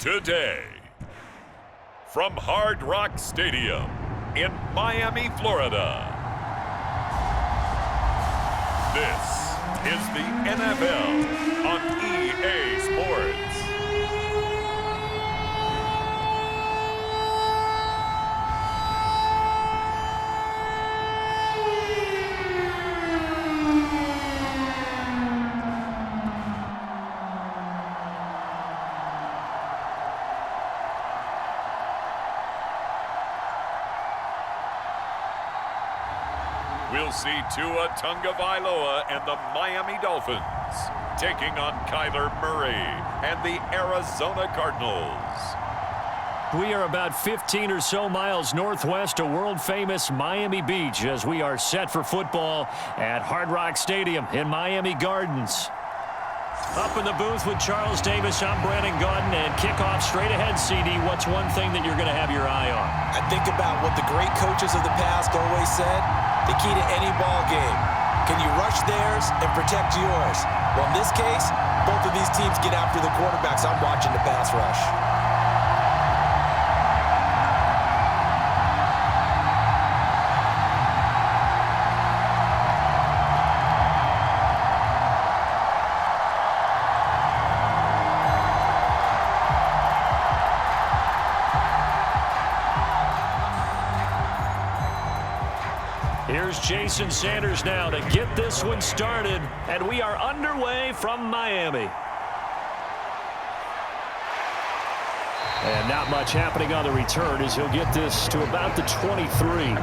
Today, from Hard Rock Stadium in Miami, Florida, this is the NFL on EA Sports. We'll see Tagovailoa and the Miami Dolphins taking on Kyler Murray and the Arizona Cardinals. We are about 15 or so miles northwest of world-famous Miami Beach as we are set for football at Hard Rock Stadium in Miami Gardens. Up in the booth with Charles Davis, I'm Brandon Gaudin, and kickoff straight ahead, CD. What's one thing that you're going to have your eye on? I think about what the great coaches of the past always said. The key to any ball game. Can you rush theirs and protect yours? Well, in this case, both of these teams get after the quarterbacks. I'm watching the pass rush. Here's Jason Sanders now to get this one started, and we are underway from Miami. And not much happening on the return as he'll get this to about the 23.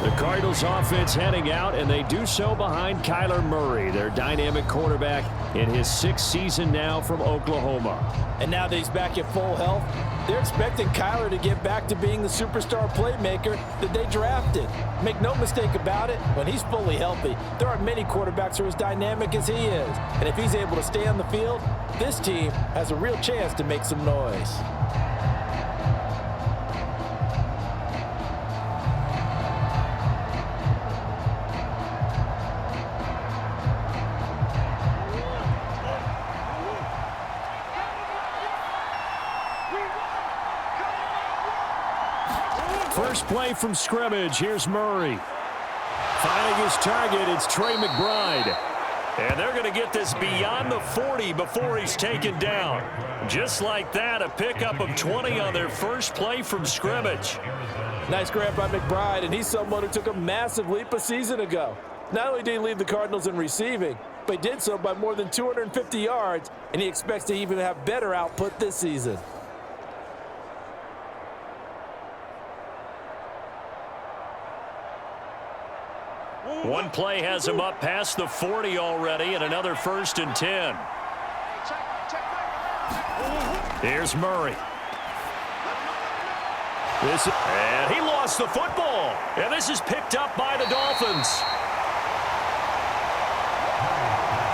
The Cardinals offense heading out, and they do so behind Kyler Murray, their dynamic quarterback in his 6th season now from Oklahoma. And now that he's back at full health, they're expecting Kyler to get back to being the superstar playmaker that they drafted. Make no mistake about it, when he's fully healthy, there aren't many quarterbacks who are as dynamic as he is. And if he's able to stay on the field, this team has a real chance to make some noise. First play from scrimmage. Here's Murray. Finding his target, it's Trey McBride. And they're going to get this beyond the 40 before he's taken down. Just like that, a pickup of 20 on their first play from scrimmage. Nice grab by McBride, and he's someone who took a massive leap a season ago. Not only did he lead the Cardinals in receiving, but he did so by more than 250 yards, and he expects to even have better output this season. One play has him up past the 40 already, and another 1st and 10. Here's Murray. And he lost the football. And this is picked up by the Dolphins.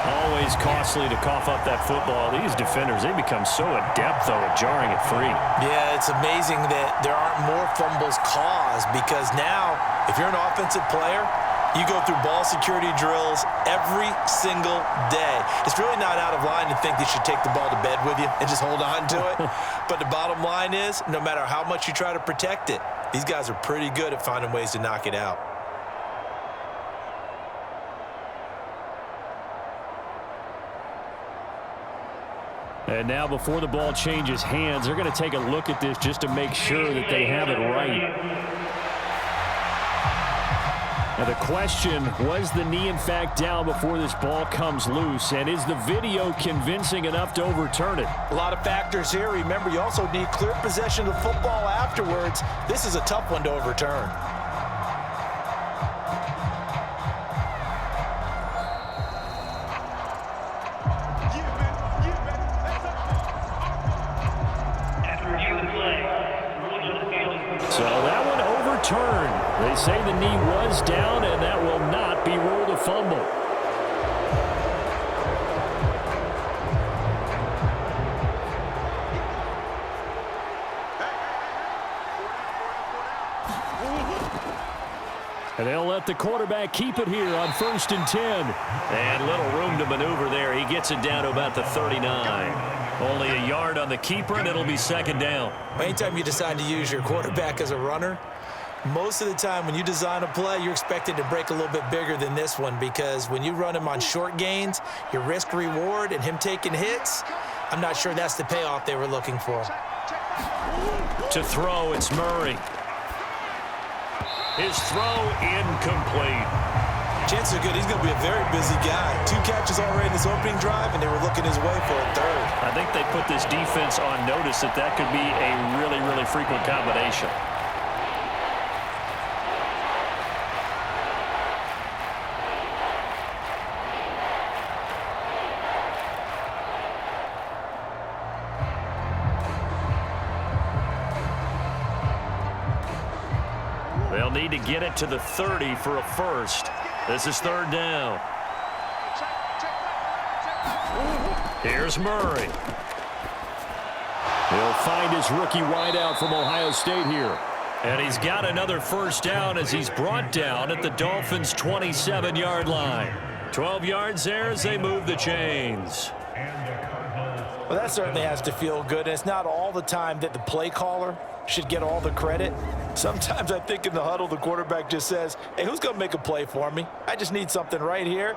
Always costly to cough up that football. These defenders, they become so adept, though, at jarring it free. Yeah, it's amazing that there aren't more fumbles caused because now, if you're an offensive player, you go through ball security drills every single day. It's really not out of line to think you should take the ball to bed with you and just hold on to it. But the bottom line is, no matter how much you try to protect it, these guys are pretty good at finding ways to knock it out. And now before the ball changes hands, they're going to take a look at this just to make sure that they have it right. Now the question, was the knee in fact down before this ball comes loose? And is the video convincing enough to overturn it? A lot of factors here. Remember, you also need clear possession of the football afterwards. This is a tough one to overturn. So that one overturned. They say the knee was down, and that will not be ruled a fumble. And they'll let let the quarterback keep it here on 1st and 10. And little room to maneuver there. He gets it down to about the 39. Only a yard on the keeper, and it'll be 2nd down. Anytime you decide to use your quarterback as a runner, most of the time when you design a play, you're expected to break a little bit bigger than this one, because when you run him on short gains, your risk-reward and him taking hits, I'm not sure that's the payoff they were looking for. To throw, it's Murray. His throw incomplete. Chances are good he's going to be a very busy guy. 2 catches already in this opening drive, and they were looking his way for a 3rd. I think they put this defense on notice that could be a really, really frequent combination. They'll need to get it to the 30 for a first. This is 3rd down. Here's Murray. He'll find his rookie wideout from Ohio State here. And he's got another first down as he's brought down at the Dolphins' 27-yard line. 12 yards there as they move the chains. Well, that certainly has to feel good. And it's not all the time that the play caller should get all the credit. Sometimes I think in the huddle, the quarterback just says, hey, who's going to make a play for me? I just need something right here.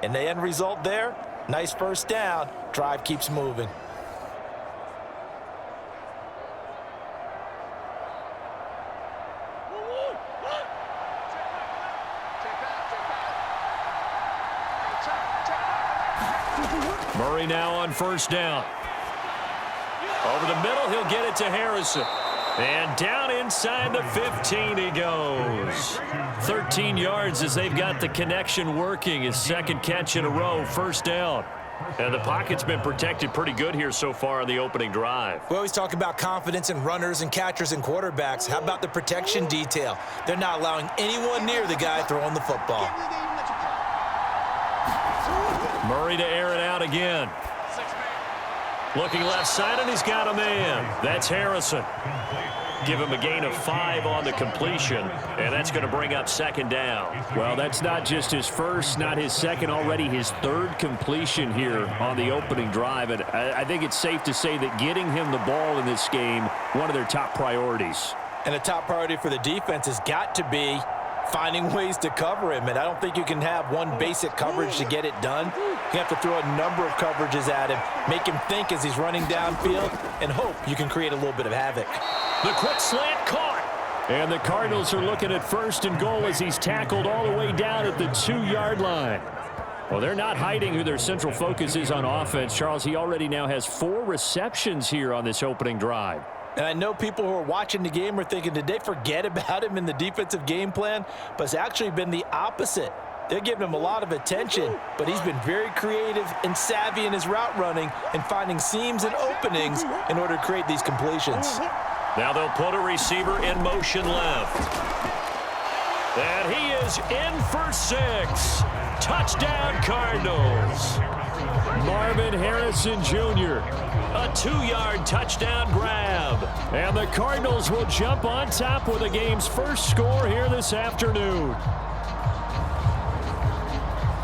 And the end result there, nice first down. Drive keeps moving. Murray now on first down. Over the middle, he'll get it to Harrison. And down inside the 15 he goes. 13 yards as they've got the connection working. His 2nd catch in a row, first down. And the pocket's been protected pretty good here so far on the opening drive. We always talk about confidence in runners and catchers and quarterbacks. How about the protection detail? They're not allowing anyone near the guy throwing the football. Murray to air it out again. Looking left side, and he's got a man. That's Harrison. Give him a gain of 5 on the completion, and that's going to bring up 2nd down. Well, that's not just his first, not his second, already his 3rd completion here on the opening drive. And I think it's safe to say that getting him the ball in this game, one of their top priorities. And a top priority for the defense has got to be finding ways to cover him. And I don't think you can have one basic coverage to get it done. You have to throw a number of coverages at him, make him think as he's running downfield, and hope you can create a little bit of havoc. The quick slant caught. And the Cardinals are looking at 1st and goal as he's tackled all the way down at the 2-yard line. Well, they're not hiding who their central focus is on offense. Charles, he already now has 4 receptions here on this opening drive. And I know people who are watching the game are thinking, did they forget about him in the defensive game plan? But it's actually been the opposite. They're giving him a lot of attention, but he's been very creative and savvy in his route running and finding seams and openings in order to create these completions. Now they'll put a receiver in motion left. And he is in for 6. Touchdown, Cardinals. Marvin Harrison Jr. A 2-yard touchdown grab. And the Cardinals will jump on top with the game's first score here this afternoon.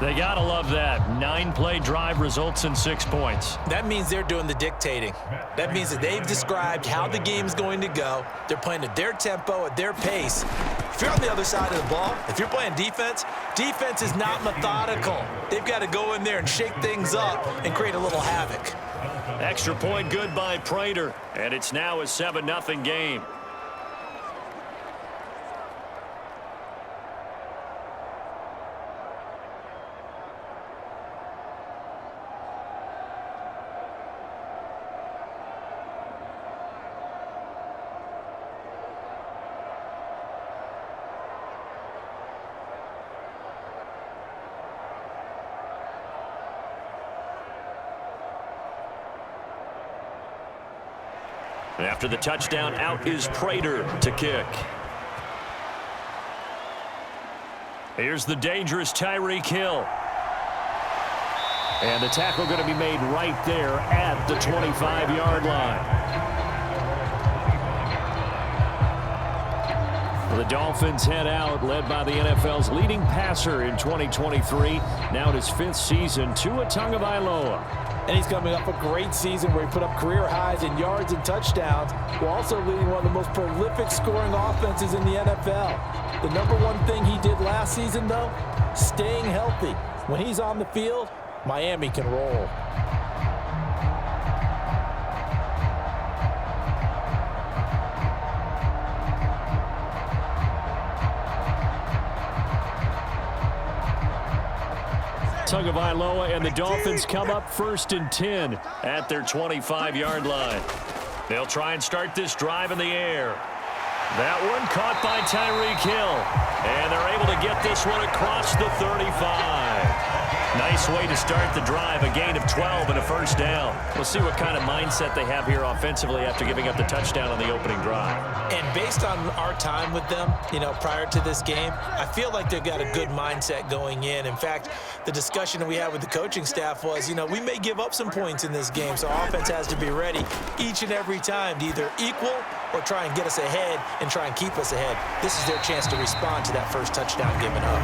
They got to love that. 9-play drive results in 6 points. That means they're doing the dictating. That means that they've described how the game's going to go. They're playing at their tempo, at their pace. If you're on the other side of the ball, if you're playing defense, defense is not methodical. They've got to go in there and shake things up and create a little havoc. Extra point good by Prater, and it's now a 7-0 game. After the touchdown, out is Prater to kick. Here's the dangerous Tyreek Hill. And the tackle going to be made right there at the 25-yard line. The Dolphins head out, led by the NFL's leading passer in 2023. Now in his 5th season, Tua Tagovailoa. And he's coming off a great season where he put up career highs in yards and touchdowns, while also leading one of the most prolific scoring offenses in the NFL. The number one thing he did last season, though, staying healthy. When he's on the field, Miami can roll. Tagovailoa and the Dolphins come up 1st and 10 at their 25-yard line. They'll try and start this drive in the air. That one caught by Tyreek Hill. And they're able to get this one across the 35. Nice way to start the drive, a gain of 12 and a 1st down. We'll see what kind of mindset they have here offensively after giving up the touchdown on the opening drive. And based on our time with them, prior to this game, I feel like they've got a good mindset going in. In fact, the discussion that we had with the coaching staff was, we may give up some points in this game, so our offense has to be ready each and every time to either equal or try and get us ahead and try and keep us ahead. This is their chance to respond to that first touchdown given up.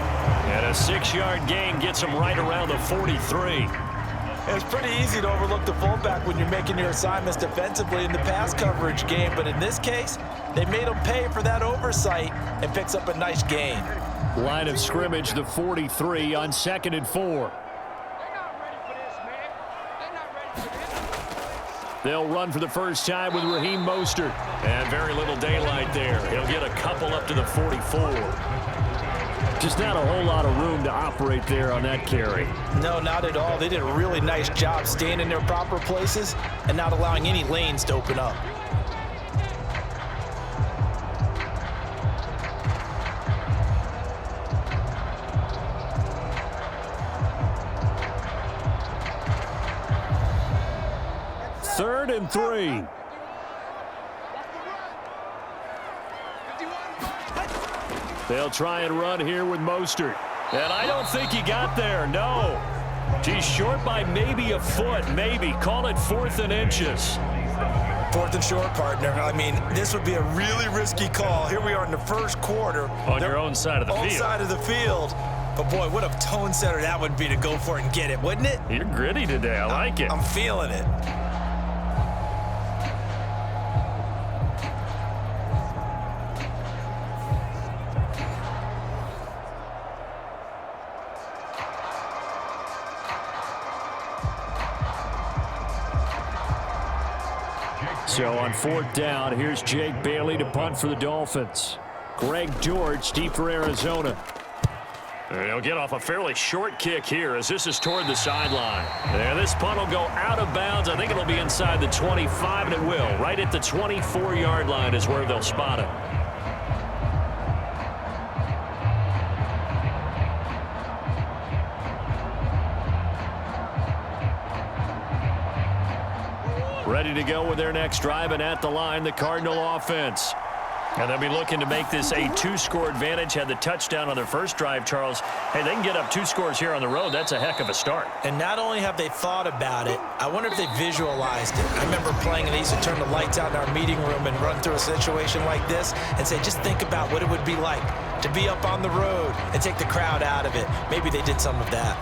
And a 6-yard gain gets them right around the 43. It's pretty easy to overlook the fullback when you're making your assignments defensively in the pass coverage game, but in this case, they made him pay for that oversight and picks up a nice gain. Line of scrimmage, the 43 on 2nd and 4. They'll run for the first time with Raheem Mostert. And very little daylight there. He'll get a couple up to the 44. Just not a whole lot of room to operate there on that carry. No, not at all. They did a really nice job staying in their proper places and not allowing any lanes to open up. Third and 3. They'll try and run here with Mostert. And I don't think he got there, no. He's short by maybe a foot, maybe. Call it 4th and inches. 4th and short, partner. I mean, this would be a really risky call. Here we are in the first quarter. On your own side of the field. Own side of the field. But, boy, what a tone setter that would be to go for it and get it, wouldn't it? You're gritty today. I like it. I'm feeling it. So on 4th down, here's Jake Bailey to punt for the Dolphins. Greg George deep for Arizona. They'll get off a fairly short kick here as this is toward the sideline. And this punt will go out of bounds. I think it'll be inside the 25, and it will. Right at the 24-yard line is where they'll spot it. Ready to go with their next drive, and at the line, the Cardinal offense. And they'll be looking to make this a 2-score advantage. Had the touchdown on their first drive, Charles. Hey, they can get up 2 scores here on the road. That's a heck of a start. And not only have they thought about it, I wonder if they visualized it. I remember playing, and they used to turn the lights out in our meeting room and run through a situation like this and say, just think about what it would be like to be up on the road and take the crowd out of it. Maybe they did some of that.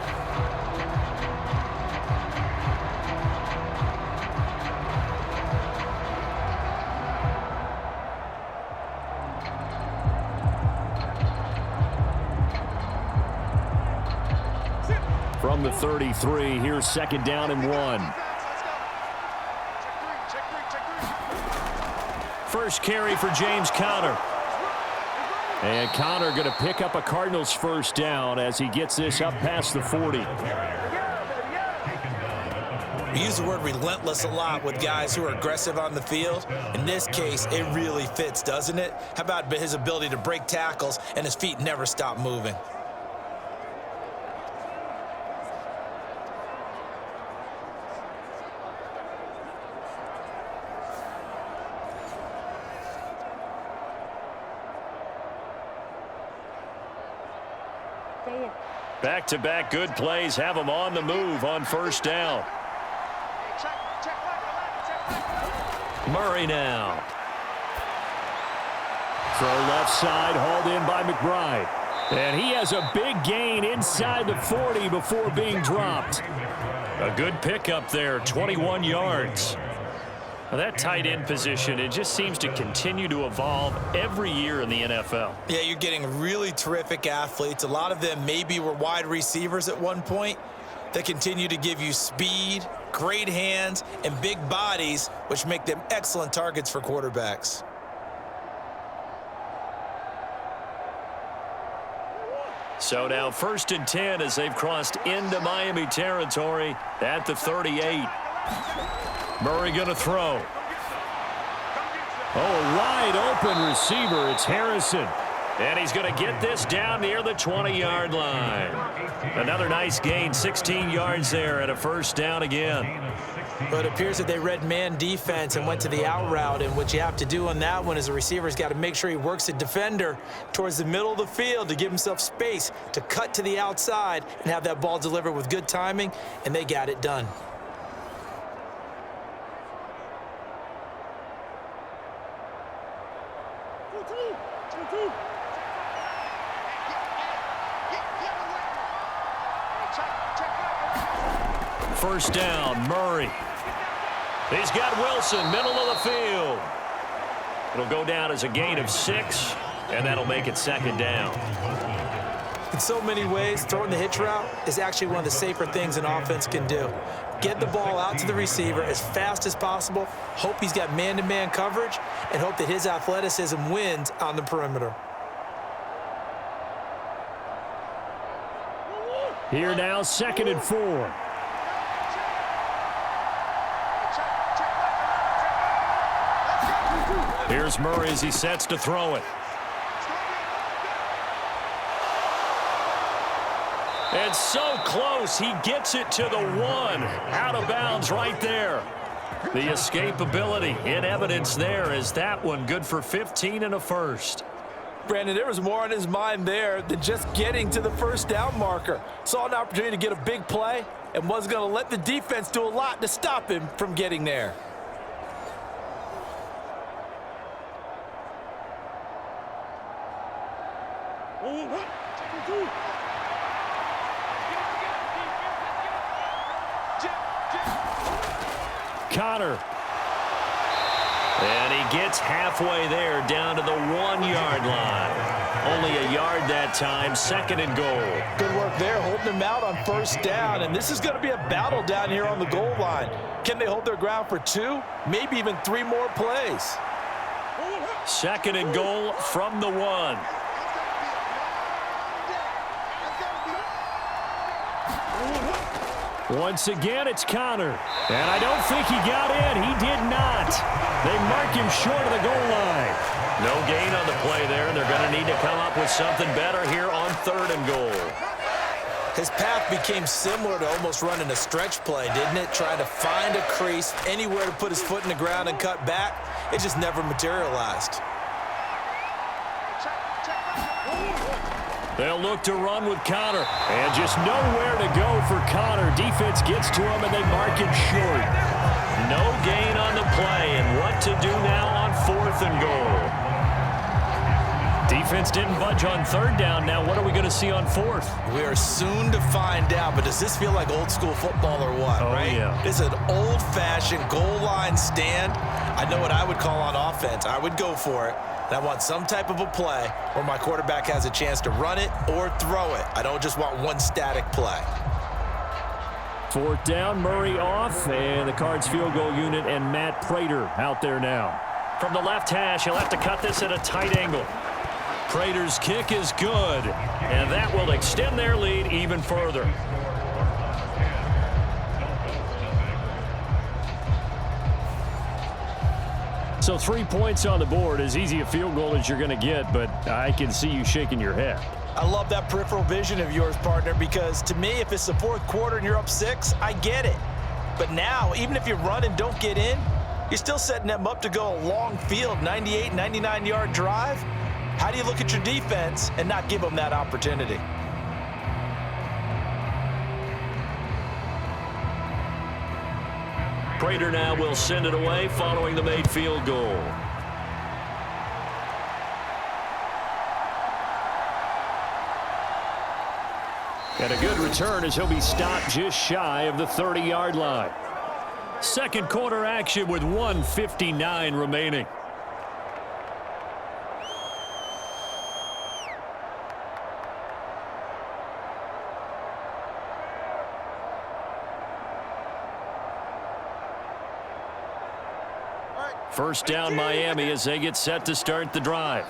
From the 33, here's 2nd down and 1. First carry for James Conner. And Conner going to pick up a Cardinals first down as he gets this up past the 40. We use the word relentless a lot with guys who are aggressive on the field. In this case, it really fits, doesn't it? How about his ability to break tackles and his feet never stop moving? Back-to-back good plays have them on the move on first down. Murray now. Throw left side, hauled in by McBride. And he has a big gain inside the 40 before being dropped. A good pickup there, 21 yards. Now that tight end position, it just seems to continue to evolve every year in the NFL. Yeah, you're getting really terrific athletes. A lot of them maybe were wide receivers at one point that continue to give you speed, great hands, and big bodies, which make them excellent targets for quarterbacks. So now 1st and 10 as they've crossed into Miami territory at the 38. Murray going to throw. Oh, wide open receiver. It's Harrison. And he's going to get this down near the 20-yard line. Another nice gain, 16 yards there and a first down again. But it appears that they read man defense and went to the out route, and what you have to do on that one is the receiver's got to make sure he works the defender towards the middle of the field to give himself space to cut to the outside and have that ball delivered with good timing, and they got it done. First down, Murray. He's got Wilson, middle of the field. It'll go down as a gain of 6, and that'll make it 2nd down. In so many ways, throwing the hitch route is actually one of the safer things an offense can do. Get the ball out to the receiver as fast as possible, hope he's got man-to-man coverage, and hope that his athleticism wins on the perimeter. Here now, 2nd and 4. Here's Murray as he sets to throw it. And so close, he gets it to the 1. Out of bounds right there. The escapability in evidence there is that one good for 15 and a first. Brandon, there was more on his mind there than just getting to the first down marker. Saw an opportunity to get a big play and was going to let the defense do a lot to stop him from getting there. Connor. And he gets halfway there down to the 1-yard line. Only a yard that time, 2nd and goal. Good work there, holding them out on first down. And this is going to be a battle down here on the goal line. Can they hold their ground for 2, maybe even 3 more plays? 2nd and goal from the 1. Once again, it's Connor. And I don't think he got in. He did not. They mark him short of the goal line. No gain on the play there, and they're going to need to come up with something better here on 3rd and goal. His path became similar to almost running a stretch play, didn't it? Trying to find a crease, anywhere to put his foot in the ground and cut back. It just never materialized. They'll look to run with Connor. And just nowhere to go for Connor. Defense gets to him, and they mark him short. No gain on the play, and what to do now on 4th and goal. Defense didn't budge on 3rd down. Now what are we going to see on 4th? We are soon to find out, but does this feel like old school football or what, right? Yeah. This is an old-fashioned goal line stand. I know what I would call on offense. I would go for it. And I want some type of a play where my quarterback has a chance to run it or throw it. I don't just want one static play. 4th down, Murray off, and the Cards field goal unit and Matt Prater out there now. From the left hash, he'll have to cut this at a tight angle. Prater's kick is good. And that will extend their lead even further. So 3 points on the board, as easy a field goal as you're going to get, but I can see you shaking your head. I love that peripheral vision of yours, partner, because to me, if it's the 4th quarter and you're up 6, I get it. But now, even if you run and don't get in, you're still setting them up to go a long field, 98, 99-yard drive. How do you look at your defense and not give them that opportunity? Prater now will send it away following the made field goal. And a good return as he'll be stopped just shy of the 30-yard line. Second quarter action with 1:59 remaining. First down Miami as they get set to start the drive.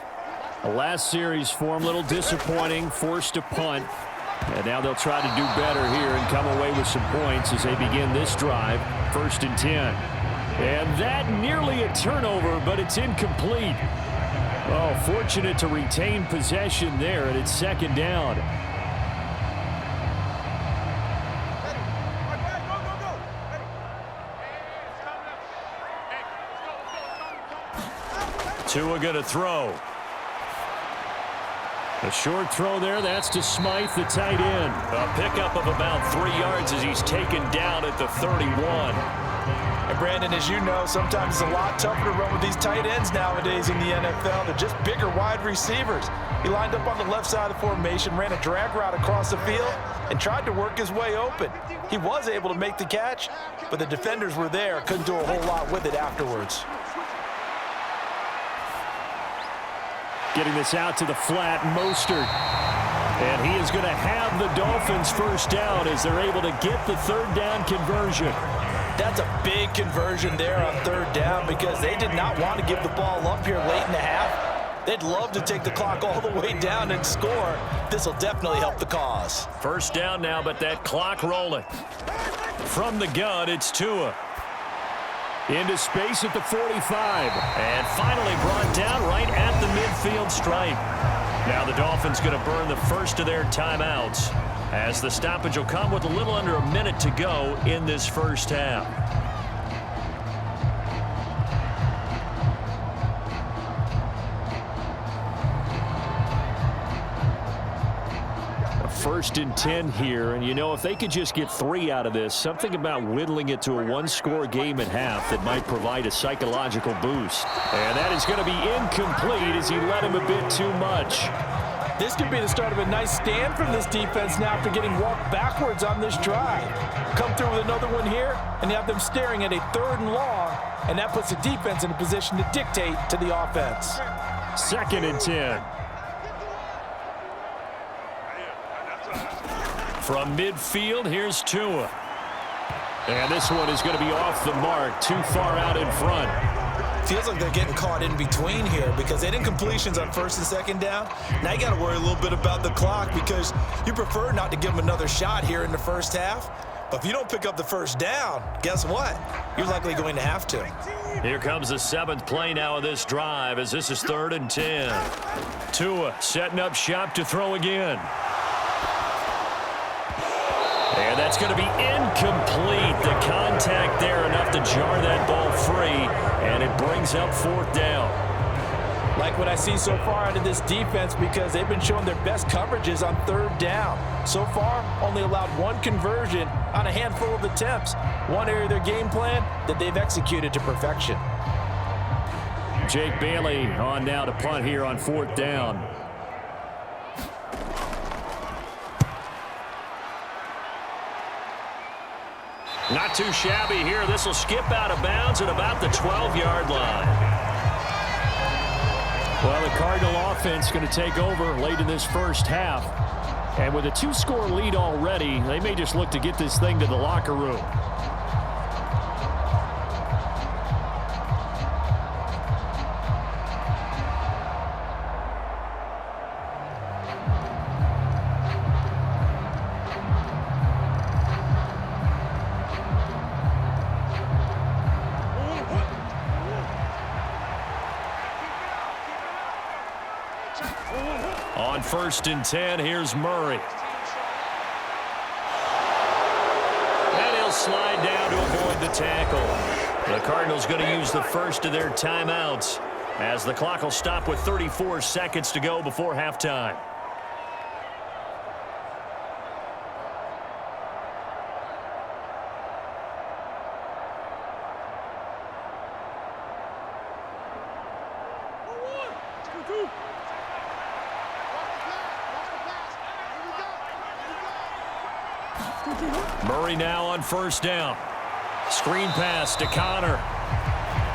The last series for them a little disappointing, forced a punt. And now they'll try to do better here and come away with some points as they begin this drive. 1st and 10. And that nearly a turnover, but it's incomplete. Oh, fortunate to retain possession there, and it's 2nd down. Tua going to throw. A short throw there. That's to Smythe, the tight end. A pickup of about 3 yards as he's taken down at the 31. And Brandon, as you know, sometimes it's a lot tougher to run with these tight ends nowadays in the NFL. They're just bigger wide receivers. He lined up on the left side of the formation, ran a drag route across the field, and tried to work his way open. He was able to make the catch, but the defenders were there. Couldn't do a whole lot with it afterwards. Getting this out to the flat, Mostert. And he is going to have the Dolphins first down as they're able to get the 3rd down conversion. That's a big conversion there on 3rd down because they did not want to give the ball up here late in the half. They'd love to take the clock all the way down and score. This will definitely help the cause. First down now, but that clock rolling. From the gun, it's Tua. Into space at the 45. And finally brought down right at the midfield stripe. Now the Dolphins going to burn the first of their timeouts as the stoppage will come with a little under a minute to go in this first half. First and 10 here, and you know, if they could just get 3 out of this, something about whittling it to a 1-score game at half that might provide a psychological boost. And that is going to be incomplete as he led him a bit too much. This could be the start of a nice stand from this defense now after getting walked backwards on this drive. Come through with another one here, and you have them staring at a 3rd and long, and that puts the defense in a position to dictate to the offense. 2nd and 10. From midfield, here's Tua. And this one is going to be off the mark, too far out in front. Feels like they're getting caught in between here because they didn't completions on 1st and 2nd down. Now you got to worry a little bit about the clock because you prefer not to give them another shot here in the first half. But if you don't pick up the first down, guess what? You're likely going to have to. Here comes the 7th play now of this drive as this is 3rd and 10. Tua setting up shop to throw again. And that's going to be incomplete. The contact there enough to jar that ball free, and it brings up 4th down. Like what I see so far out of this defense because they've been showing their best coverages on 3rd down. So far, only allowed 1 conversion on a handful of attempts. One area of their game plan that they've executed to perfection. Jake Bailey on now to punt here on 4th down. Not too shabby here. This will skip out of bounds at about the 12-yard line. Well, the Cardinal offense going to take over late in this first half. And with a 2-score lead already, they may just look to get this thing to the locker room. On 1st and 10, here's Murray. And he'll slide down to avoid the tackle. The Cardinals going to use the first of their timeouts as the clock will stop with 34 seconds to go before halftime. Murray now on first down. Screen pass to Connor.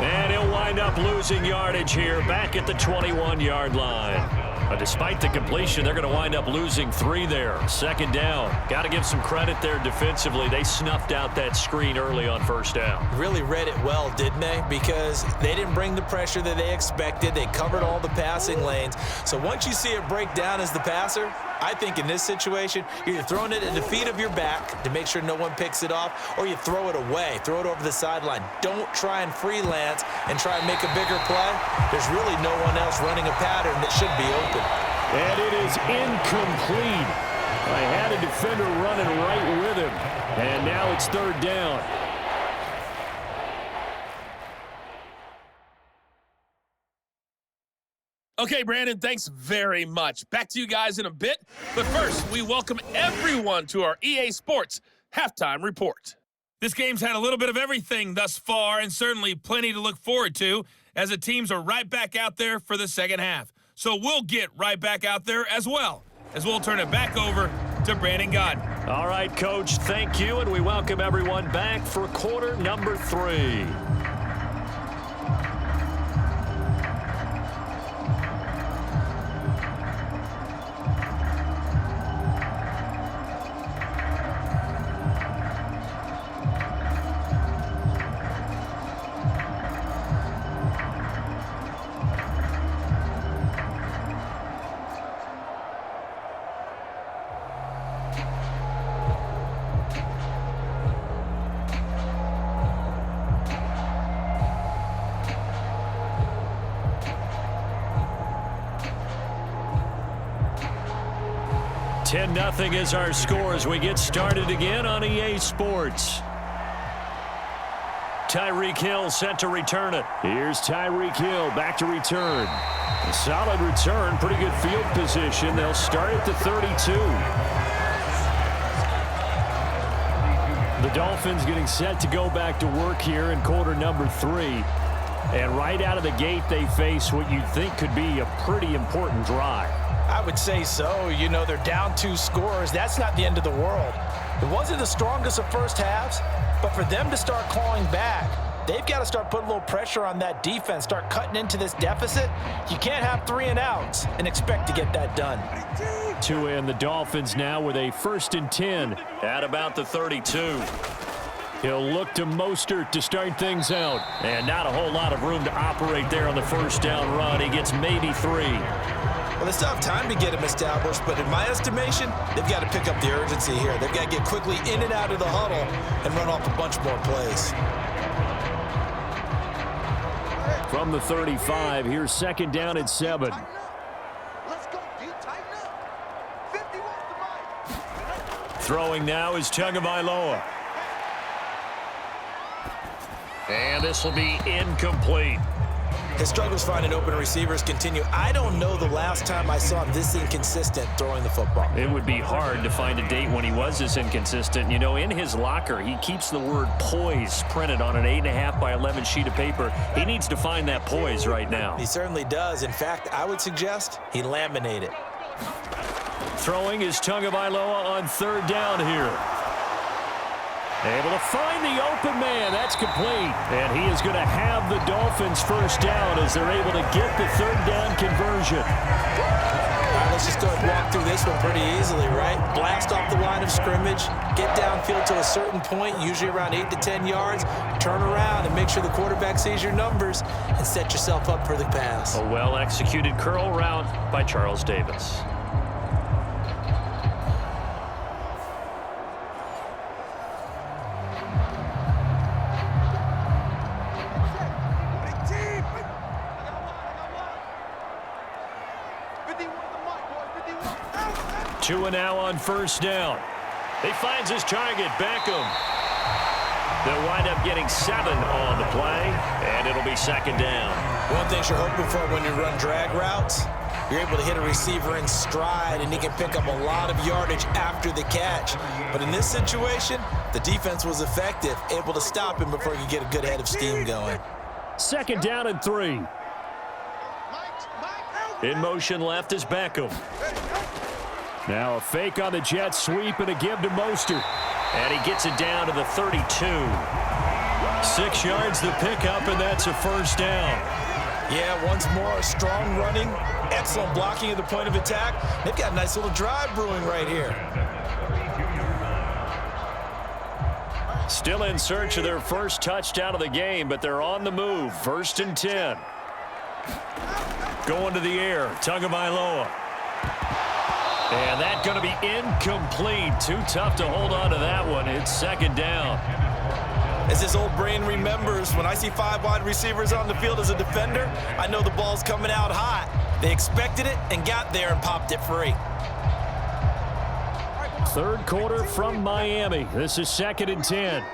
And he'll wind up losing yardage here back at the 21-yard line. Despite the completion, they're going to wind up losing 3 there. Second down. Got to give some credit there defensively. They snuffed out that screen early on first down. Really read it well, didn't they? Because they didn't bring the pressure that they expected. They covered all the passing lanes. So once you see it break down as the passer, I think in this situation, you're either throwing it at the feet of your back to make sure no one picks it off, or you throw it away, throw it over the sideline. Don't try and freelance and try and make a bigger play. There's really no one else running a pattern that should be open. And it is incomplete. I had a defender running right with him. And now it's third down. Okay, Brandon, thanks very much. Back to you guys in a bit. But first, we welcome everyone to our EA Sports Halftime Report. This game's had a little bit of everything thus far, and certainly plenty to look forward to, as the teams are right back out there for the second half. So we'll get right back out there as well, as we'll turn it back over to Brandon Godden. All right, Coach, thank you, and we welcome everyone back for quarter number 3. Nothing is our score as we get started again on EA Sports. Tyreek Hill set to return it. Here's Tyreek Hill back to return. A solid return, pretty good field position. They'll start at the 32. The Dolphins getting set to go back to work here in quarter number 3. And right out of the gate, they face what you'd think could be a pretty important drive. I would say so. You know, they're down 2 scores. That's not the end of the world. It wasn't the strongest of first halves, but for them to start clawing back, they've got to start putting a little pressure on that defense, start cutting into this deficit. You can't have 3 and outs and expect to get that done. To end the Dolphins now with a 1st and 10 at about the 32. He'll look to Mostert to start things out. And not a whole lot of room to operate there on the first down run. He gets maybe 3. Well, they still have time to get him established, but in my estimation, they've got to pick up the urgency here. They've got to get quickly in and out of the huddle and run off a bunch more plays. From the 35, here's second down and 7. Let's go, D. Tighten up. 50 wants the ball. Throwing now is Tagovailoa. And this will be incomplete. His struggles finding open receivers continue. I don't know the last time I saw him this inconsistent throwing the football. It would be hard to find a date when he was this inconsistent. You know, in his locker, he keeps the word poise printed on an 8.5 by 11 sheet of paper. He needs to find that poise right now. He certainly does. In fact, I would suggest he laminate it. Throwing is Tagovailoa on third down here. Able to find the open man. That's complete. And he is going to have the Dolphins first down as they're able to get the third down conversion. All right, let's just go and walk through this one pretty easily, right? Blast off the line of scrimmage, get downfield to a certain point, usually around 8 to 10 yards, turn around and make sure the quarterback sees your numbers and set yourself up for the pass. A well-executed curl route by Charles Davis. Tua now on first down. He finds his target, Beckham. They'll wind up getting 7 on the play, and it'll be second down. One thing you're hoping for when you run drag routes, you're able to hit a receiver in stride, and he can pick up a lot of yardage after the catch. But in this situation, the defense was effective, able to stop him before he could get a good head of steam going. Second down and 3. In motion left is Beckham. Now a fake on the jet sweep and a give to Mostert. And he gets it down to the 32. 6 yards the pickup, and that's a first down. Yeah, once more, strong running, excellent blocking at the point of attack. They've got a nice little drive brewing right here. Still in search of their first touchdown of the game, but they're on the move. 1st and 10. Going to the air, Tagovailoa. And that's going to be incomplete. Too tough to hold on to that one. It's 2nd down. As this old brain remembers, when I see 5 wide receivers on the field as a defender, I know the ball's coming out hot. They expected it and got there and popped it free. 3rd quarter from Miami. This is 2nd and 10.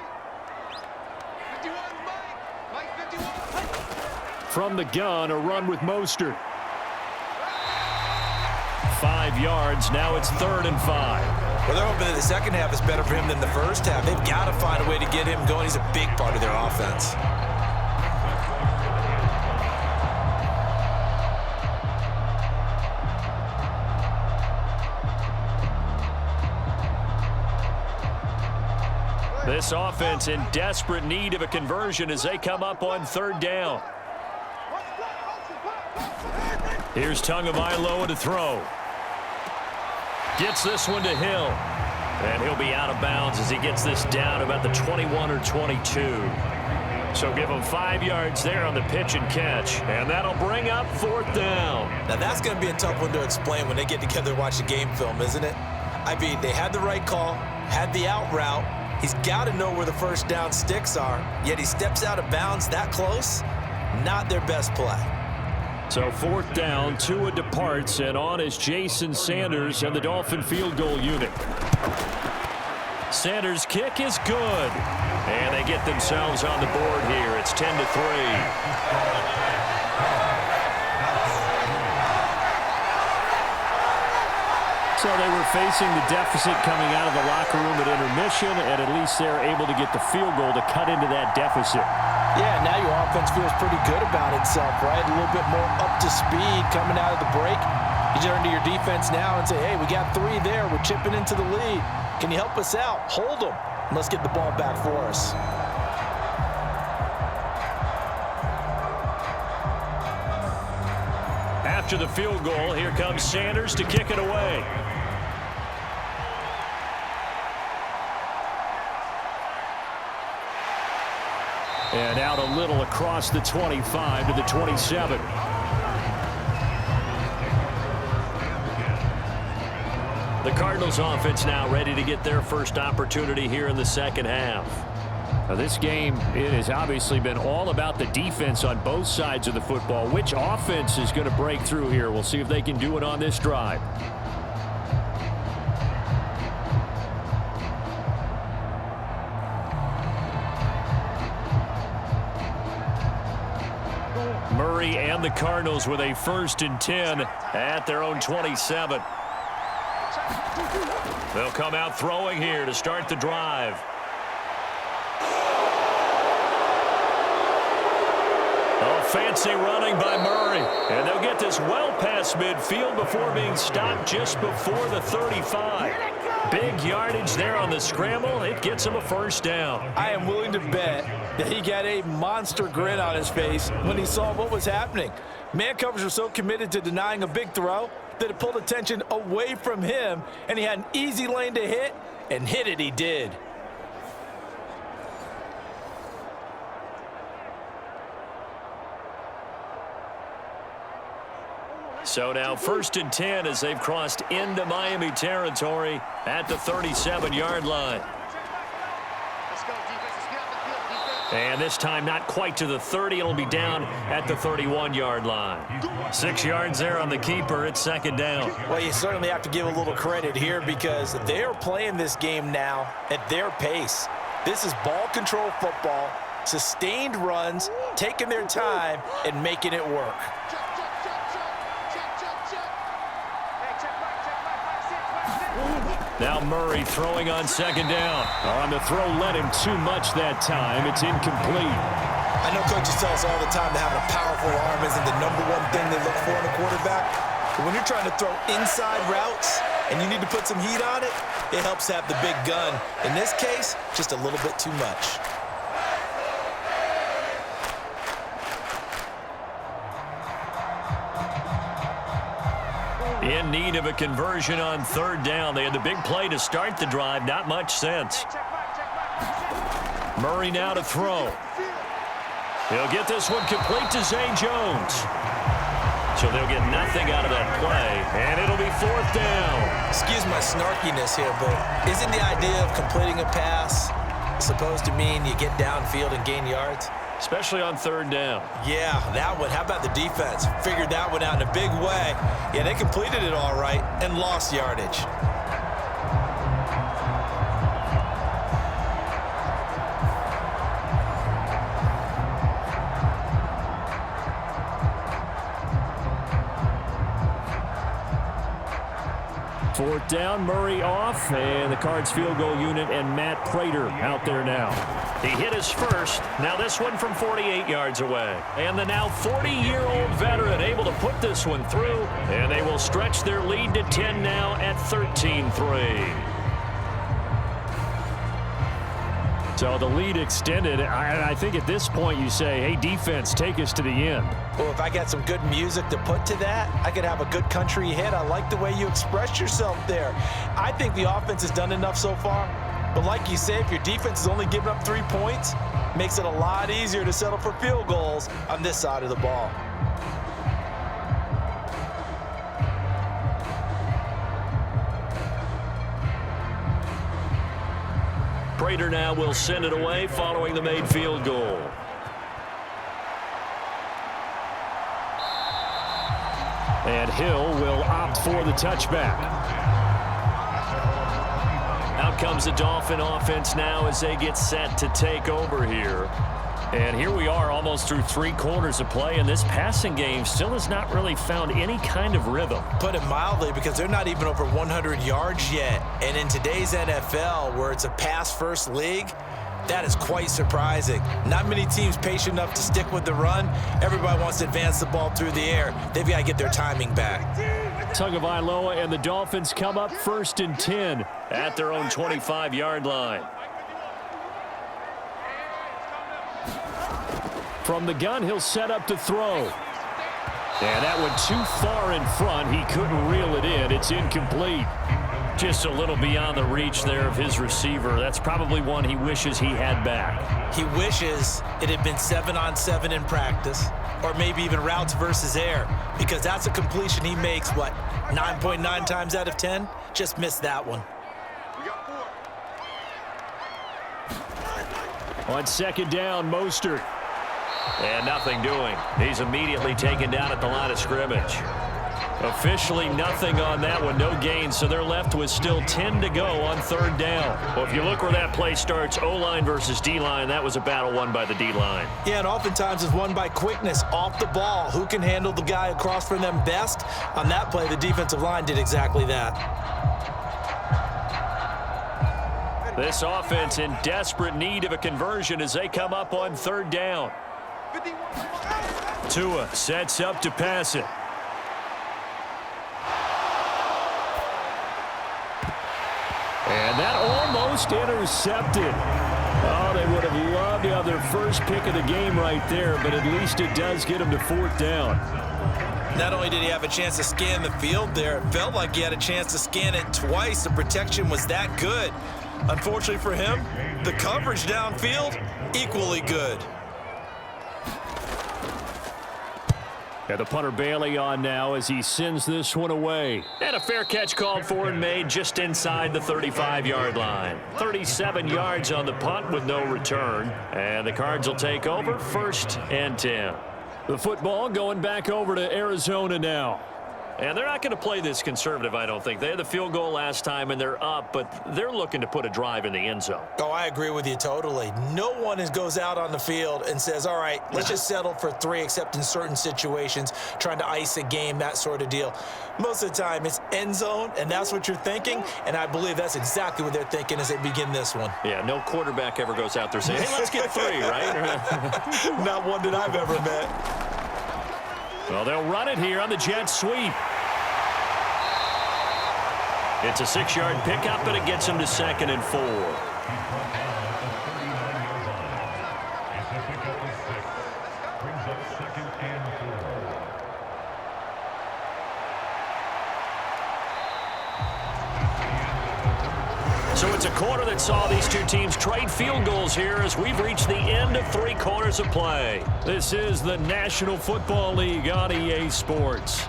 From the gun, a run with Mostert. 5 yards. Now it's 3rd and 5. Well, they're hoping that the second half is better for him than the first half. They've got to find a way to get him going. He's a big part of their offense. This offense in desperate need of a conversion as they come up on 3rd down. Here's Tagovailoa to throw. Gets this one to Hill. And he'll be out of bounds as he gets this down about the 21 or 22. So give him 5 yards there on the pitch and catch. And that'll bring up 4th down. Now that's going to be a tough one to explain when they get together and watch the game film, isn't it? I mean, they had the right call, had the out route. He's got to know where the first down sticks are, yet he steps out of bounds that close. Not their best play. So 4th down, Tua departs, and on is Jason Sanders and the Dolphin field goal unit. Sanders' kick is good. And they get themselves on the board here. It's 10-3. So they were facing the deficit coming out of the locker room at intermission, and at least they're able to get the field goal to cut into that deficit. Yeah, now your offense feels pretty good about itself, right? A little bit more up to speed coming out of the break. You turn to your defense now and say, hey, we got 3 there. We're chipping into the lead. Can you help us out? Hold them. Let's get the ball back for us. After the field goal, here comes Sanders to kick it away. And out a little across the 25 to the 27. The Cardinals offense now ready to get their first opportunity here in the second half. Now this game, it has obviously been all about the defense on both sides of the football. Which offense is going to break through here? We'll see if they can do it on this drive. Murray and the Cardinals with a 1st and 10 at their own 27. They'll come out throwing here to start the drive. Oh, fancy running by Murray. And they'll get this well past midfield before being stopped just before the 35. Big yardage there on the scramble. It gets him a first down. I am willing to bet that he got a monster grin on his face when he saw what was happening. Man covers were so committed to denying a big throw that it pulled attention away from him, and he had an easy lane to hit, and hit it he did. So now 1st and 10 as they've crossed into Miami territory at the 37-yard line. And this time not quite to the 30. It'll be down at the 31-yard line. 6 yards there on the keeper. It's 2nd down. Well, you certainly have to give a little credit here because they're playing this game now at their pace. This is ball control football, sustained runs, taking their time, and making it work. Now Murray throwing on 2nd down. On the throw led him too much that time. It's incomplete. I know coaches tell us all the time that having a powerful arm isn't the #1 thing they look for in a quarterback. But when you're trying to throw inside routes and you need to put some heat on it, it helps have the big gun. In this case, just a little bit too much. In need of a conversion on third down. They had the big play to start the drive. Not much sense. Murray now to throw. He'll get this one complete to Zay Jones. So they'll get nothing out of that play, and it'll be fourth down. Excuse my snarkiness here, but isn't the idea of completing a pass supposed to mean you get downfield and gain yards? Especially on third down. Yeah, that one. How about the defense? Figured that one out in a big way. Yeah, they completed it all right and lost yardage. Fourth down, Murray off, and the Cards field goal unit and Matt Prater out there now. He hit his first. Now this one from 48 yards away. And the now 40-year-old veteran able to put this one through, and they will stretch their lead to 10 now at 13-3. So the lead extended. I think at this point you say, hey, defense, take us to the end. Well, if I got some good music to put to that, I could have a good country hit. I like the way you expressed yourself there. I think the offense has done enough so far. But like you say, if your defense is only giving up 3 points, makes it a lot easier to settle for field goals on this side of the ball. Prater now will send it away following the made field goal. And Hill will opt for the touchback. Out comes the Dolphin offense now as they get set to take over here. And here we are almost through 3 quarters of play, and this passing game still has not really found any kind of rhythm. Put it mildly, because they're not even over 100 yards yet. And in today's NFL, where it's a pass-first league, that is quite surprising. Not many teams patient enough to stick with the run. Everybody wants to advance the ball through the air. They've got to get their timing back. Tagovailoa and the Dolphins come up 1st and 10 at their own 25-yard line. From the gun, he'll set up to throw. And that one too far in front. He couldn't reel it in. It's incomplete. Just a little beyond the reach there of his receiver. That's probably one he wishes he had back. He wishes it had been 7-on-7 in practice, or maybe even routes versus air, because that's a completion he makes, 9.9 times out of 10? Just missed that one. On 2nd down, Mostert. And nothing doing. He's immediately taken down at the line of scrimmage. Officially nothing on that one, no gain, so they're left with still 10 to go on 3rd down. Well, if you look where that play starts, O-line versus D-line, that was a battle won by the D-line. Yeah, and oftentimes it's won by quickness, off the ball. Who can handle the guy across from them best? On that play, the defensive line did exactly that. This offense in desperate need of a conversion as they come up on 3rd down. Tua sets up to pass it. And that almost intercepted. Oh, they would have loved to have their first pick of the game right there, but at least it does get them to 4th down. Not only did he have a chance to scan the field there, it felt like he had a chance to scan it twice. The protection was that good. Unfortunately for him, the coverage downfield, equally good. And the punter Bailey on now as he sends this one away. And a fair catch called for and made just inside the 35-yard line. 37 yards on the punt with no return. And the Cards will take over 1st and 10. The football going back over to Arizona now. And they're not going to play this conservative, I don't think. They had the field goal last time, and they're up, but they're looking to put a drive in the end zone. Oh, I agree with you totally. No one goes out on the field and says, all right, let's just settle for 3, except in certain situations, trying to ice a game, that sort of deal. Most of the time, it's end zone, and that's what you're thinking, and I believe that's exactly what they're thinking as they begin this one. Yeah, no quarterback ever goes out there saying, hey, let's get 3, right? Not one that I've ever met. Well, they'll run it here on the jet sweep. It's a 6-yard pickup, and it gets him to 2nd and 4. So it's a quarter that saw these two teams trade field goals here as we've reached the end of 3 quarters of play. This is the National Football League on EA Sports.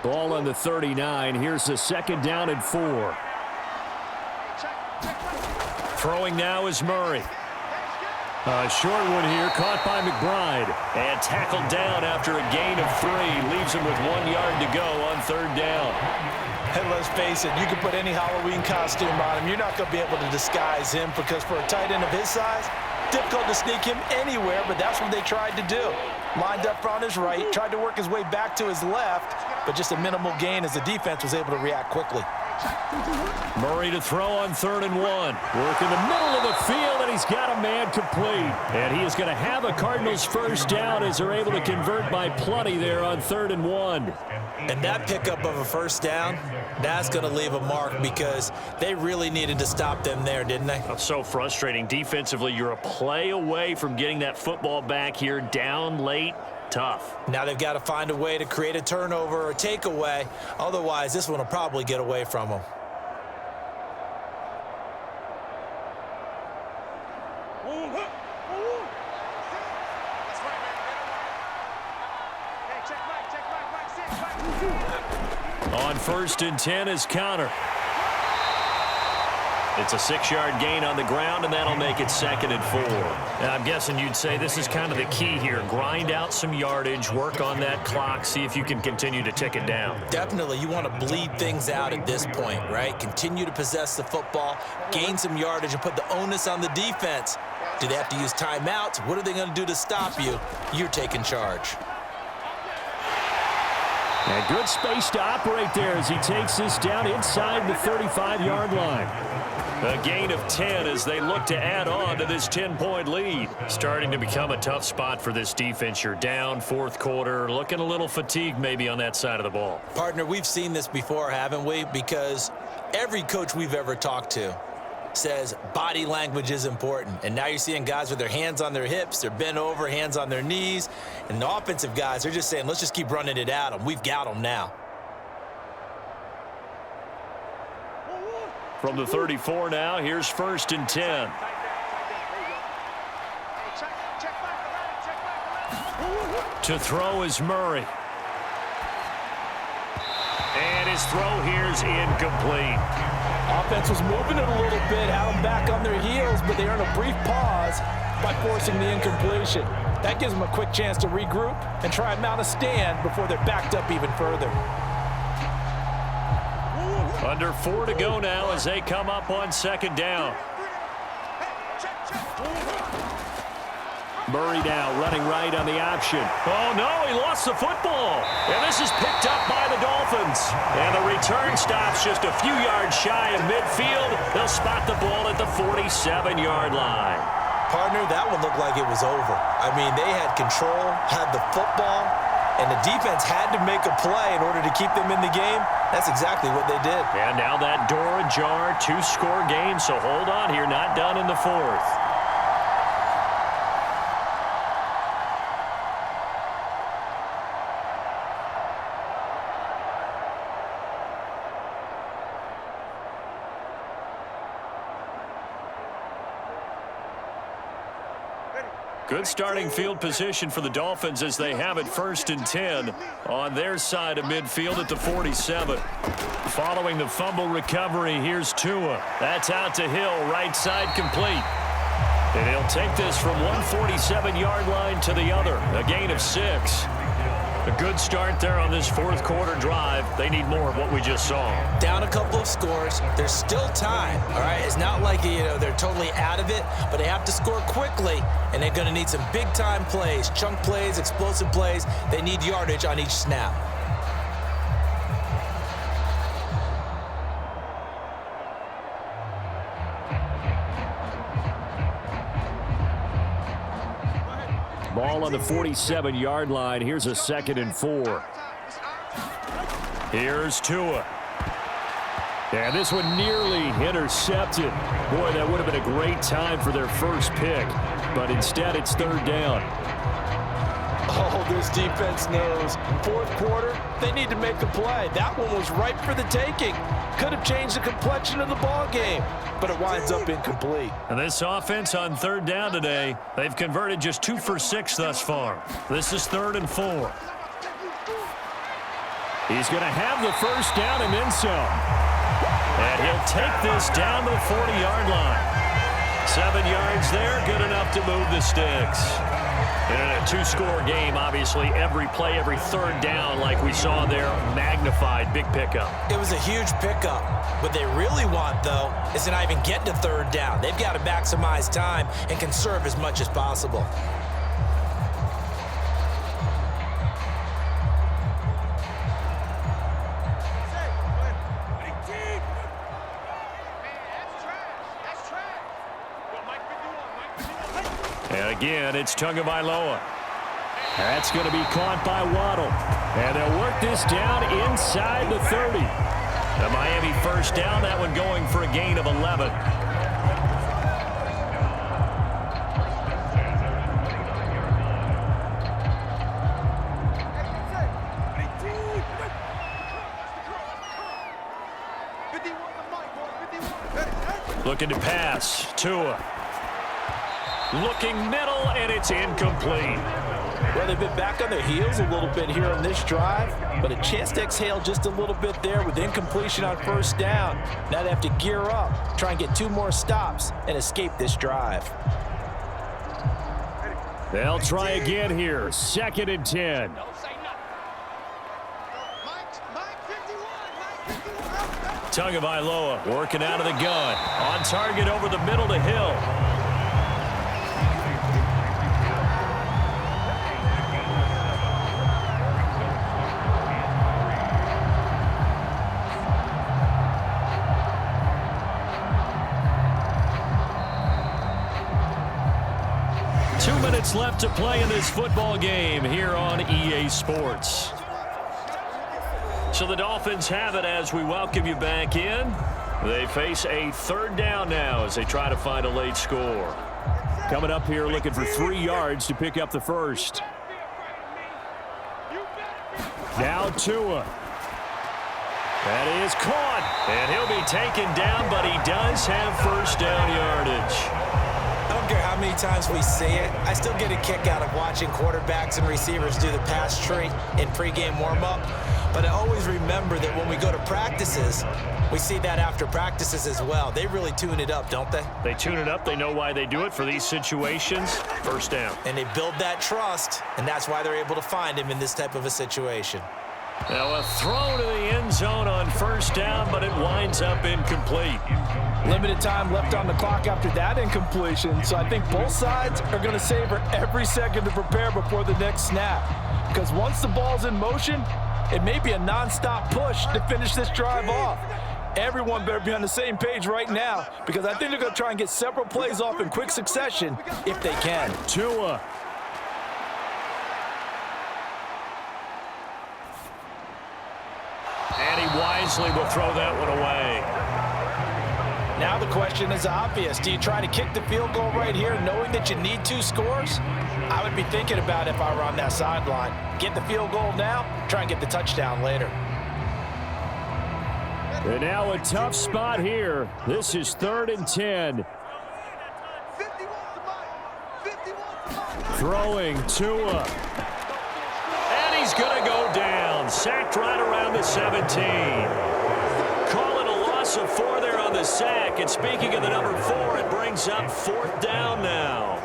Ball on the 39. Here's the 2nd down and 4. Throwing now is Murray. A short one here, caught by McBride. And tackled down after a gain of 3. Leaves him with 1 yard to go on 3rd down. And let's face it, you can put any Halloween costume on him. You're not going to be able to disguise him because for a tight end of his size, difficult to sneak him anywhere, but that's what they tried to do. Lined up on his right, tried to work his way back to his left, but just a minimal gain as the defense was able to react quickly. Murray to throw on 3rd and 1. Work in the middle of the field, and he's got a man complete. And he is going to have a Cardinals 1st down as they're able to convert by plenty there on 3rd and 1. And that pickup of a 1st down, that's going to leave a mark because they really needed to stop them there, didn't they? That's so frustrating. Defensively, you're a play away from getting that football back here down late. Tough. Now they've got to find a way to create a turnover or a takeaway. Otherwise, this one will probably get away from them. On 1st and 10 is Counter. It's a 6-yard gain on the ground, and that'll make it 2nd and 4. And I'm guessing you'd say this is kind of the key here. Grind out some yardage, work on that clock, see if you can continue to tick it down. Definitely. You want to bleed things out at this point, right? Continue to possess the football, gain some yardage, and put the onus on the defense. Do they have to use timeouts? What are they going to do to stop you? You're taking charge. And good space to operate there as he takes this down inside the 35-yard line. A gain of 10 as they look to add on to this 10-point lead. Starting to become a tough spot for this defense. You're down 4th quarter, looking a little fatigued maybe on that side of the ball. Partner, we've seen this before, haven't we? Because every coach we've ever talked to says body language is important. And now you're seeing guys with their hands on their hips, they're bent over, hands on their knees. And the offensive guys, they're just saying, let's just keep running it at them. We've got them now. From the 34 now, here's 1st and 10. To throw is Murray. And his throw here's incomplete. Offense was moving it a little bit, had them back on their heels, but they earned a brief pause by forcing the incompletion. That gives them a quick chance to regroup and try and mount a stand before they're backed up even further. Under 4 to go now as they come up on 2nd down. Murray now running right on the option. Oh, no, he lost the football. And this is picked up by the Dolphins. And the return stops just a few yards shy of midfield. They'll spot the ball at the 47-yard line. Partner, that one looked like it was over. I mean, they had control, had the football, and the defense had to make a play in order to keep them in the game. That's exactly what they did. And now that door ajar, 2-score game, so hold on here, not done in the 4th. Good starting field position for the Dolphins as they have it 1st and 10 on their side of midfield at the 47. Following the fumble recovery, here's Tua. That's out to Hill, right side complete. And he'll take this from one 47-yard line to the other, a gain of 6. A good start there on this 4th quarter drive. They need more of what we just saw. Down a couple of scores. There's still time, all right? It's not like, they're totally out of it, but they have to score quickly, and they're going to need some big-time plays, chunk plays, explosive plays. They need yardage on each snap. Ball on the 47-yard line. Here's a 2nd and 4. Here's Tua. And this one nearly intercepted. Boy, that would have been a great time for their first pick. But instead, it's 3rd down. Oh, this defense knows. 4th quarter, they need to make a play. That one was ripe for the taking. Could have changed the complexion of the ball game, but it winds up incomplete. And this offense on 3rd down today, they've converted just 2 for 6 thus far. This is 3rd and 4. He's going to have the first down and then some. And he'll take this down to the 40-yard line. 7 yards there, good enough to move the sticks. And in a 2-score game, obviously, every play, every 3rd down, like we saw there, magnified, big pickup. It was a huge pickup. What they really want, though, is to not even get to 3rd down. They've got to maximize time and conserve as much as possible. And again, it's Tagovailoa. That's going to be caught by Waddle. And they'll work this down inside the 30. The Miami first down, that one going for a gain of 11. Looking to pass. Tua. Looking middle, and it's incomplete. Well, they've been back on their heels a little bit here on this drive, but a chance to exhale just a little bit there with incompletion on 1st down. Now they have to gear up, try and get 2 more stops, and escape this drive. They'll try again here. 2nd and 10. Tagovailoa working out of the gun. On target over the middle to Hill. 2 minutes left to play in this football game here on EA Sports. So the Dolphins have it as we welcome you back in. They face a 3rd down now as they try to find a late score. Coming up here looking for 3 yards to pick up the first. Now Tua. That is caught. And he'll be taken down, but he does have first down yardage. I don't care how many times we see it. I still get a kick out of watching quarterbacks and receivers do the pass tree in pregame warm-up. But I always remember that when we go to practices, we see that after practices as well. They really tune it up, don't they? They tune it up. They know why they do it for these situations. First down. And they build that trust, and that's why they're able to find him in this type of a situation. Now a throw to the end zone on 1st down, but it winds up incomplete. Limited time left on the clock after that incompletion, so I think both sides are going to savor every second to prepare before the next snap. Because once the ball's in motion, it may be a non-stop push to finish this drive off. Everyone better be on the same page right now, because I think they're going to try and get several plays off in quick succession if they can. Tua. And he wisely will throw that one away. Now the question is obvious. Do you try to kick the field goal right here knowing that you need 2 scores? I would be thinking about it if I were on that sideline. Get the field goal now, try and get the touchdown later. And now a tough spot here. This is 3rd and 10. Throwing Tua. And he's going to go down. Sacked right around the 17. Calling a loss of 4 there on the sack. And speaking of the number 4, it brings up 4th down now.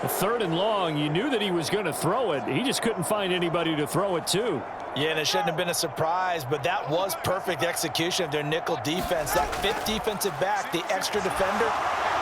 3rd and long. You knew that he was going to throw it. He just couldn't find anybody to throw it to. Yeah, and it shouldn't have been a surprise, but that was perfect execution of their nickel defense. That 5th defensive back, the extra defender,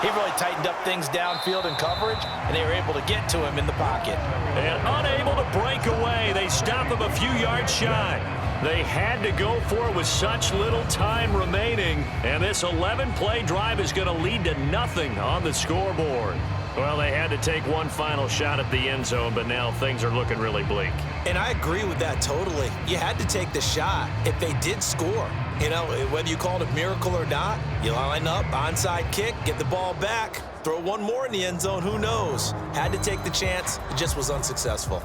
he really tightened up things downfield in coverage, and they were able to get to him in the pocket. And unable to break away. They stop him a few yards shy. They had to go for it with such little time remaining, and this 11-play drive is going to lead to nothing on the scoreboard. Well, they had to take one final shot at the end zone, but now things are looking really bleak. And I agree with that totally. You had to take the shot if they did score. You know, whether you call it a miracle or not, you line up, onside kick, get the ball back, throw one more in the end zone, who knows? Had to take the chance, it just was unsuccessful.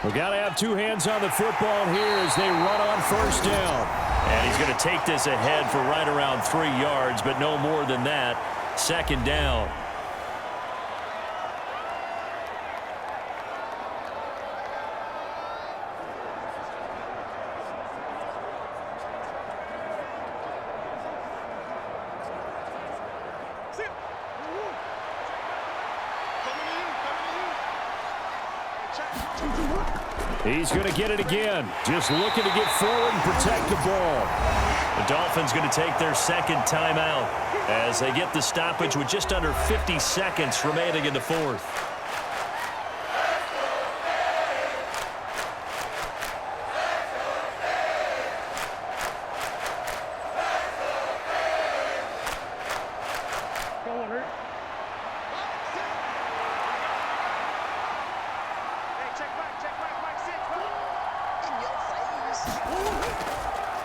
We've got to have two hands on the football here as they run on first down. And he's going to take this ahead for right around 3 yards, but no more than that. Second down. He's going to get it again. Just looking to get forward and protect the ball. The Dolphins going to take their second timeout as they get the stoppage with just under 50 seconds remaining in the fourth.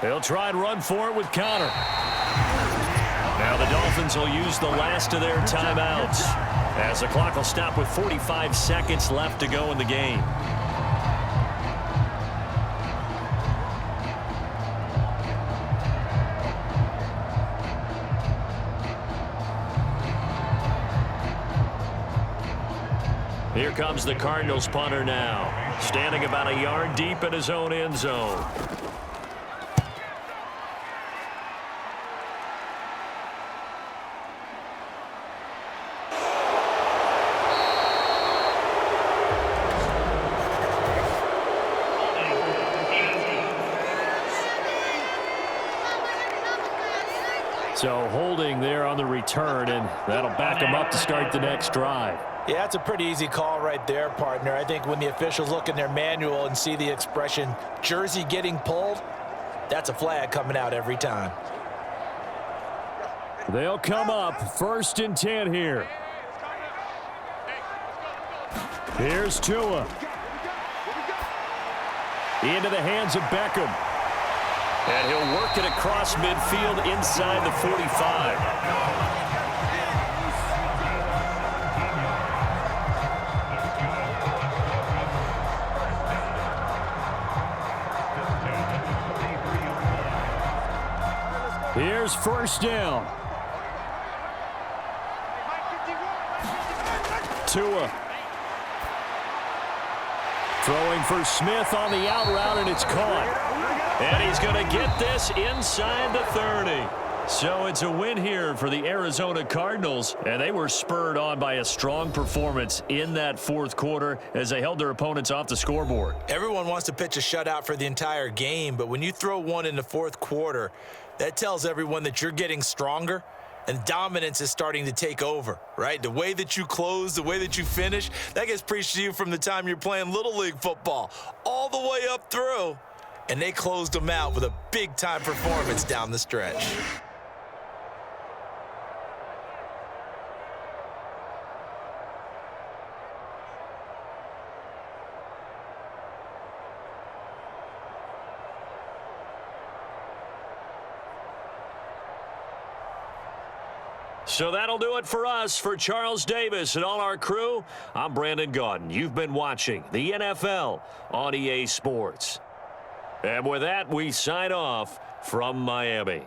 They'll try and run for it with Connor. Now the Dolphins will use the last of their timeouts as the clock will stop with 45 seconds left to go in the game. Here comes the Cardinals punter now, standing about a yard deep in his own end zone. So holding there on the return, and that'll back him up to start the next drive. Yeah, that's a pretty easy call right there, partner. I think when the officials look in their manual and see the expression jersey getting pulled, that's a flag coming out every time. They'll come up 1st and 10 here. Here's Tua. Into the hands of Beckham. And he'll work it across midfield inside the 45. Here's first down. Tua. Throwing for Smith on the out route, and it's caught. And he's going to get this inside the 30. So it's a win here for the Arizona Cardinals, and they were spurred on by a strong performance in that fourth quarter as they held their opponents off the scoreboard. Everyone wants to pitch a shutout for the entire game, but when you throw one in the fourth quarter, that tells everyone that you're getting stronger and dominance is starting to take over, right? The way that you close, the way that you finish, that gets preached to you from the time you're playing Little League football all the way up through. And they closed them out with a big-time performance down the stretch. So that'll do it for us. For Charles Davis and all our crew, I'm Brandon Gaudin. You've been watching the NFL on EA Sports. And with that, we sign off from Miami.